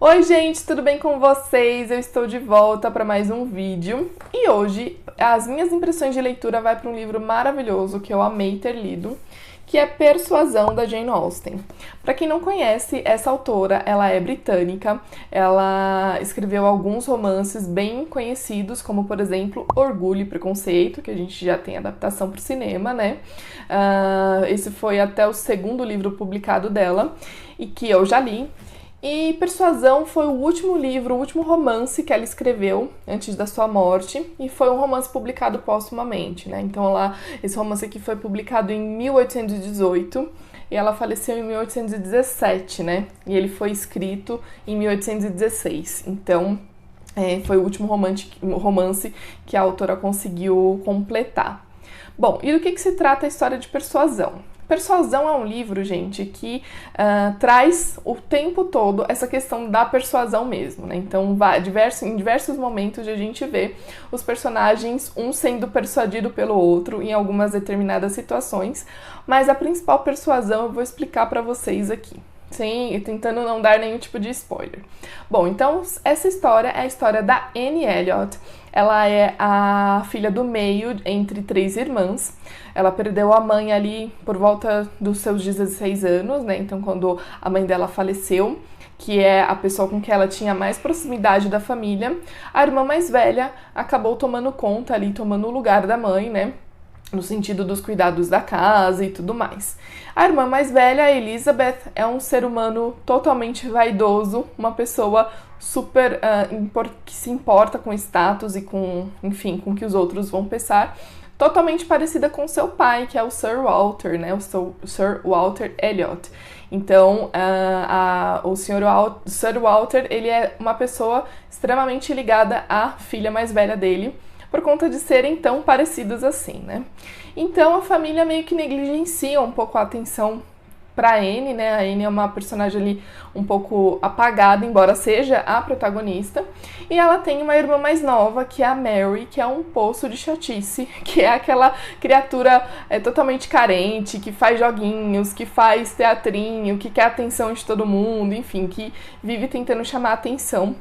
Oi gente, tudo bem com vocês? Eu estou de volta para mais um vídeo e hoje as minhas impressões de leitura vai para um livro maravilhoso que eu amei ter lido, que é Persuasão, da Jane Austen. Para quem não conhece, essa autora, ela é britânica, ela escreveu alguns romances bem conhecidos, como por exemplo Orgulho e Preconceito, que a gente já tem adaptação para o cinema, né? Esse foi até o segundo livro publicado dela e que eu já li. E Persuasão foi o último livro, o último romance que ela escreveu antes da sua morte, e foi um romance publicado póstumamente, né? Então esse romance aqui foi publicado em 1818 e ela faleceu em 1817, né? E ele foi escrito em 1816. Então, foi o último romance que a autora conseguiu completar. Bom, e do que se trata a história de Persuasão? Persuasão é um livro, gente, que traz o tempo todo essa questão da persuasão mesmo, né? Então, em diversos momentos a gente vê os personagens, um sendo persuadido pelo outro em algumas determinadas situações, mas a principal persuasão eu vou explicar para vocês aqui, tentando não dar nenhum tipo de spoiler. Bom, então essa história é a história da Anne Elliot. Ela é a filha do meio entre 3 irmãs. Ela perdeu a mãe ali por volta dos seus 16 anos, né? Então, quando a mãe dela faleceu, que é a pessoa com quem ela tinha mais proximidade da família, a irmã mais velha acabou tomando conta ali, tomando o lugar da mãe, né? No sentido dos cuidados da casa e tudo mais. A irmã mais velha, a Elizabeth, é um ser humano totalmente vaidoso, uma pessoa super que se importa com status e com o que os outros vão pensar, totalmente parecida com seu pai, que é o Sir Walter, né? O Sir Walter Elliot. Então, o Sir Walter, ele é uma pessoa extremamente ligada à filha mais velha dele, por conta de serem tão parecidos assim, né? Então a família meio que negligencia um pouco a atenção para Anne, né? A Anne é uma personagem ali um pouco apagada, embora seja a protagonista. E ela tem uma irmã mais nova, que é a Mary, que é um poço de chatice, que é aquela criatura totalmente carente, que faz joguinhos, que faz teatrinho, que quer a atenção de todo mundo, enfim, que vive tentando chamar a atenção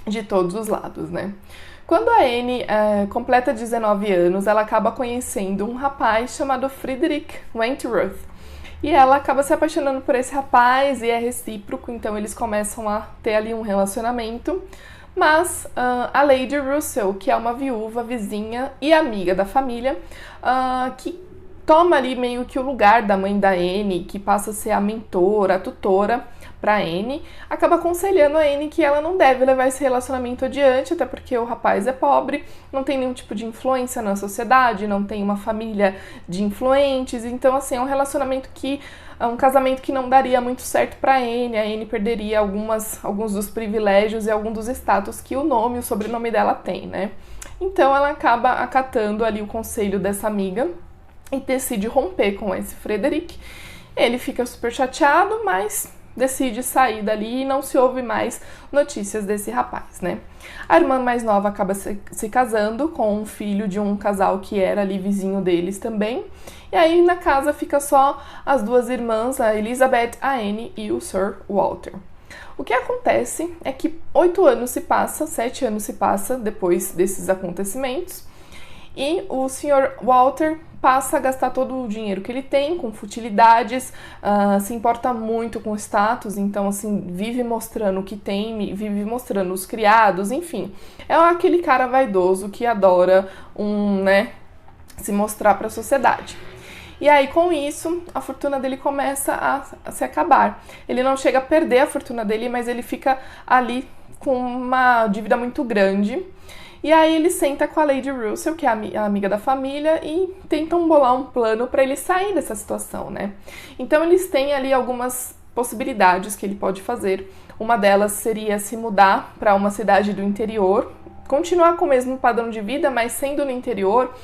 de todos os lados, né? Quando a Anne completa 19 anos, ela acaba conhecendo um rapaz chamado Frederick Wentworth. E ela acaba se apaixonando por esse rapaz e é recíproco, então eles começam a ter ali um relacionamento. Mas a Lady Russell, que é uma viúva, vizinha e amiga da família, que toma ali meio que o lugar da mãe da Anne, que passa a ser a mentora, a tutora para Anne, acaba aconselhando a Anne que ela não deve levar esse relacionamento adiante, até porque o rapaz é pobre, não tem nenhum tipo de influência na sociedade, não tem uma família de influentes, então assim, é um casamento que não daria muito certo para a Anne perderia alguns dos privilégios e alguns dos status que o nome e o sobrenome dela tem, né? Então ela acaba acatando ali o conselho dessa amiga e decide romper com esse Frederick. Ele fica super chateado, mas decide sair dali e não se ouve mais notícias desse rapaz, né? A irmã mais nova acaba se casando com um filho de um casal que era ali vizinho deles também. E aí na casa fica só as duas irmãs, a Elizabeth, a Anne e o Sir Walter. O que acontece é que 7 anos se passa depois desses acontecimentos e o Sr. Walter passa a gastar todo o dinheiro que ele tem com futilidades, se importa muito com o status, então assim, vive mostrando o que tem, vive mostrando os criados, enfim. É aquele cara vaidoso que adora se mostrar para a sociedade. E aí, com isso, a fortuna dele começa a se acabar. Ele não chega a perder a fortuna dele, mas ele fica ali com uma dívida muito grande. E aí ele senta com a Lady Russell, que é a amiga da família, e tentam bolar um plano para ele sair dessa situação, né? Então eles têm ali algumas possibilidades que ele pode fazer. Uma delas seria se mudar para uma cidade do interior, continuar com o mesmo padrão de vida, mas sendo no interior,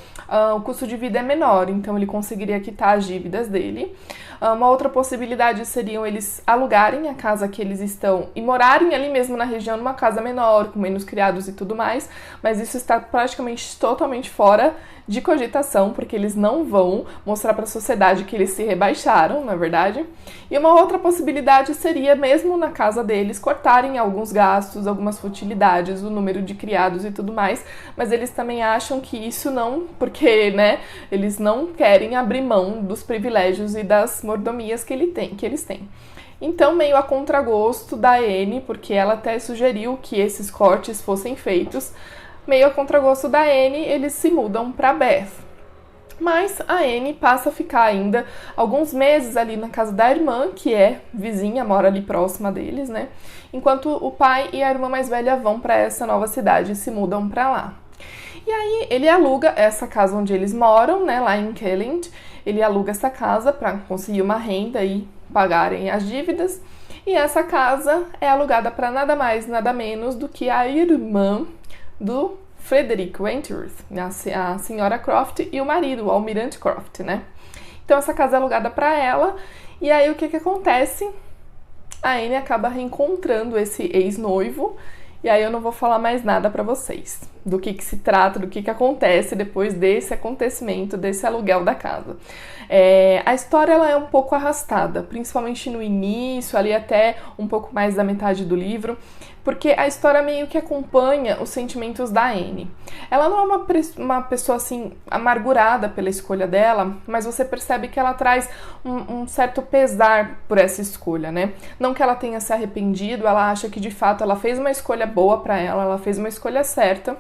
o custo de vida é menor, então ele conseguiria quitar as dívidas dele. Uma outra possibilidade seriam eles alugarem a casa que eles estão e morarem ali mesmo na região, numa casa menor, com menos criados e tudo mais, mas isso está praticamente totalmente fora de cogitação, porque eles não vão mostrar para a sociedade que eles se rebaixaram, na verdade. E uma outra possibilidade seria, mesmo na casa deles, cortarem alguns gastos, algumas futilidades, o número de criados e tudo mais, mas eles também acham que isso não, porque, né, eles não querem abrir mão dos privilégios e das mordomias que eles têm. Então, meio a contragosto da Anne, porque ela até sugeriu que esses cortes fossem feitos, meio a contragosto da Anne, eles se mudam para Bath. Mas a Anne passa a ficar ainda alguns meses ali na casa da irmã, que é vizinha, mora ali próxima deles, né? Enquanto o pai e a irmã mais velha vão para essa nova cidade e se mudam para lá. E aí ele aluga essa casa onde eles moram, né, lá em Kelland. Ele aluga essa casa para conseguir uma renda e pagarem as dívidas. E essa casa é alugada para nada mais, nada menos do que a irmã do Frederick Wentworth, a senhora Croft, e o marido, o almirante Croft, né? Então essa casa é alugada para ela. E aí o que acontece? A Anne acaba reencontrando esse ex-noivo. E aí eu não vou falar mais nada pra vocês do que se trata, do que acontece depois desse acontecimento, desse aluguel da casa. A história ela é um pouco arrastada, principalmente no início, ali até um pouco mais da metade do livro, porque a história meio que acompanha os sentimentos da Anne. Ela não é uma pessoa assim amargurada pela escolha dela, mas você percebe que ela traz um certo pesar por essa escolha, né? Não que ela tenha se arrependido, ela acha que de fato ela fez uma escolha boa pra ela fez uma escolha certa.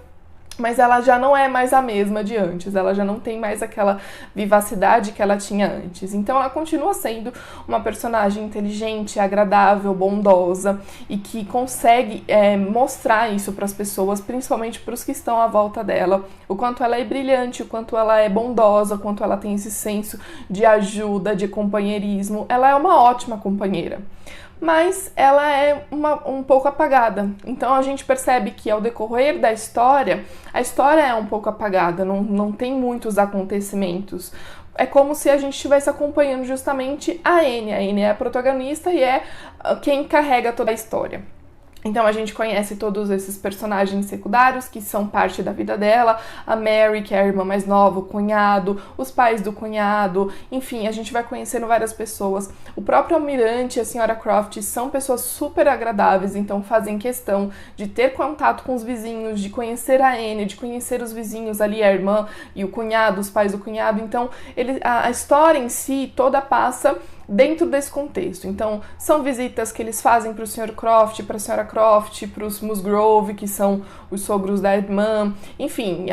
Mas ela já não é mais a mesma de antes, ela já não tem mais aquela vivacidade que ela tinha antes. Então ela continua sendo uma personagem inteligente, agradável, bondosa e que consegue mostrar isso para as pessoas, principalmente para os que estão à volta dela, o quanto ela é brilhante, o quanto ela é bondosa, o quanto ela tem esse senso de ajuda, de companheirismo. Ela é uma ótima companheira. Mas ela é um pouco apagada. Então a gente percebe que ao decorrer da história, a história é um pouco apagada, não tem muitos acontecimentos. É como se a gente estivesse acompanhando justamente a Anne. A Anne é a protagonista e é quem carrega toda a história. Então a gente conhece todos esses personagens secundários que são parte da vida dela, a Mary, que é a irmã mais nova, o cunhado, os pais do cunhado, enfim, a gente vai conhecendo várias pessoas. O próprio almirante e a senhora Croft são pessoas super agradáveis, então fazem questão de ter contato com os vizinhos, de conhecer a Anne, de conhecer os vizinhos ali, a irmã e o cunhado, os pais do cunhado. Então a história em si toda passa dentro desse contexto. Então, são visitas que eles fazem para o Sr. Croft, para a Sra. Croft, para os Musgrove, que são os sogros da irmã, enfim,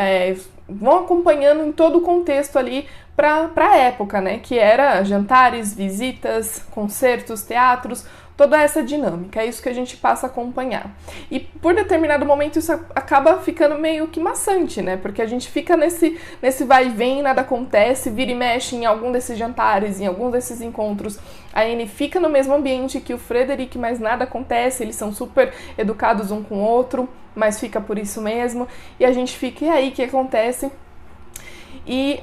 vão acompanhando em todo o contexto ali para a época, né, que era jantares, visitas, concertos, teatros, toda essa dinâmica, é isso que a gente passa a acompanhar. E por determinado momento isso acaba ficando meio que maçante, né? Porque a gente fica nesse vai e vem, nada acontece, vira e mexe em algum desses jantares, em algum desses encontros. A Anne fica no mesmo ambiente que o Frederick, mas nada acontece, eles são super educados um com o outro, mas fica por isso mesmo. E a gente fica, e aí, o que acontece? E,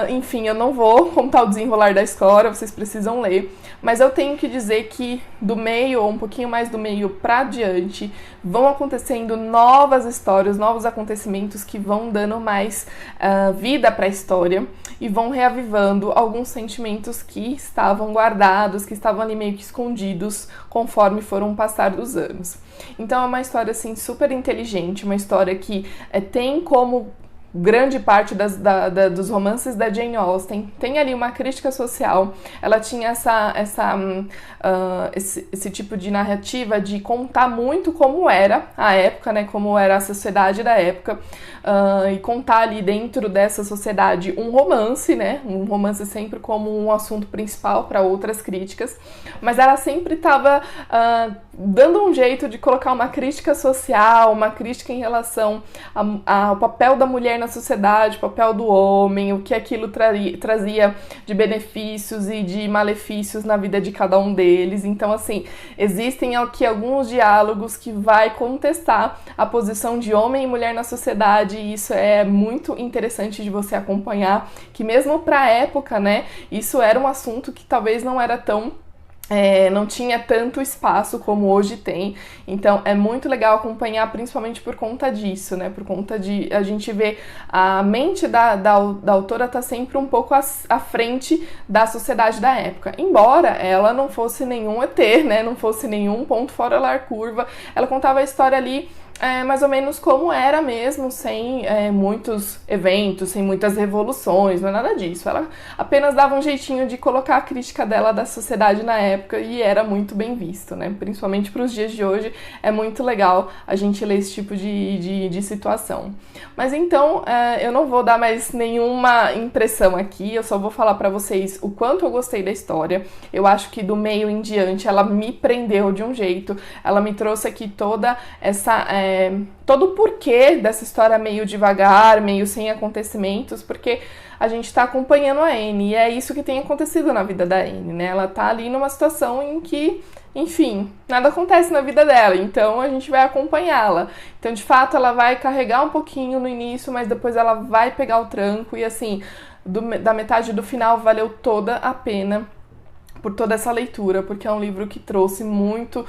enfim, eu não vou contar o desenrolar da história, vocês precisam ler, mas eu tenho que dizer que do meio, ou um pouquinho mais do meio pra diante, vão acontecendo novas histórias, novos acontecimentos que vão dando mais vida pra história e vão reavivando alguns sentimentos que estavam guardados, que estavam ali meio que escondidos conforme foram passar dos anos. Então é uma história, assim, super inteligente, uma história que tem como grande parte dos romances da Jane Austen tem ali uma crítica social. Ela tinha esse tipo de narrativa de contar muito como era a época, né, como era a sociedade da época, e contar ali dentro dessa sociedade um romance, né, um romance sempre como um assunto principal para outras críticas, mas ela sempre estava dando um jeito de colocar uma crítica social, uma crítica em relação ao papel da mulher na sociedade, o papel do homem, o que aquilo trazia de benefícios e de malefícios na vida de cada um deles. Então, assim, existem aqui alguns diálogos que vai contestar a posição de homem e mulher na sociedade, e isso é muito interessante de você acompanhar, que mesmo para a época, né, isso era um assunto que talvez não era tão não tinha tanto espaço como hoje tem, então é muito legal acompanhar, principalmente por conta disso, né? Por conta de a gente ver a mente da autora tá sempre um pouco à frente da sociedade da época. Embora ela não fosse nenhum ET, né? Não fosse nenhum ponto fora da curva, ela contava a história ali mais ou menos como era mesmo, sem muitos eventos, sem muitas revoluções, não é nada disso. Ela apenas dava um jeitinho de colocar a crítica dela da sociedade na época e era muito bem visto, né? Principalmente para os dias de hoje, é muito legal a gente ler esse tipo de situação. Mas então, eu não vou dar mais nenhuma impressão aqui, eu só vou falar para vocês o quanto eu gostei da história. Eu acho que do meio em diante ela me prendeu de um jeito, ela me trouxe aqui toda essa... todo o porquê dessa história meio devagar, meio sem acontecimentos, porque a gente tá acompanhando a Anne, e é isso que tem acontecido na vida da Anne, né? Ela tá ali numa situação em que, enfim, nada acontece na vida dela, então a gente vai acompanhá-la. Então, de fato, ela vai carregar um pouquinho no início, mas depois ela vai pegar o tranco, e assim, da metade do final valeu toda a pena por toda essa leitura, porque é um livro que trouxe muito,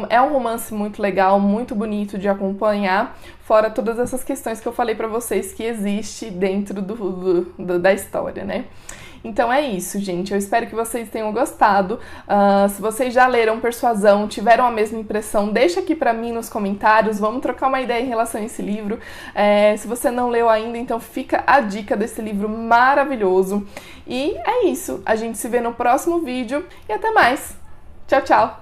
é um romance muito legal, muito bonito de acompanhar, fora todas essas questões que eu falei pra vocês que existe dentro da história, né? Então é isso, gente. Eu espero que vocês tenham gostado. Se vocês já leram Persuasão, tiveram a mesma impressão, deixa aqui pra mim nos comentários. Vamos trocar uma ideia em relação a esse livro. Se você não leu ainda, então fica a dica desse livro maravilhoso. E é isso. A gente se vê no próximo vídeo e até mais. Tchau, tchau!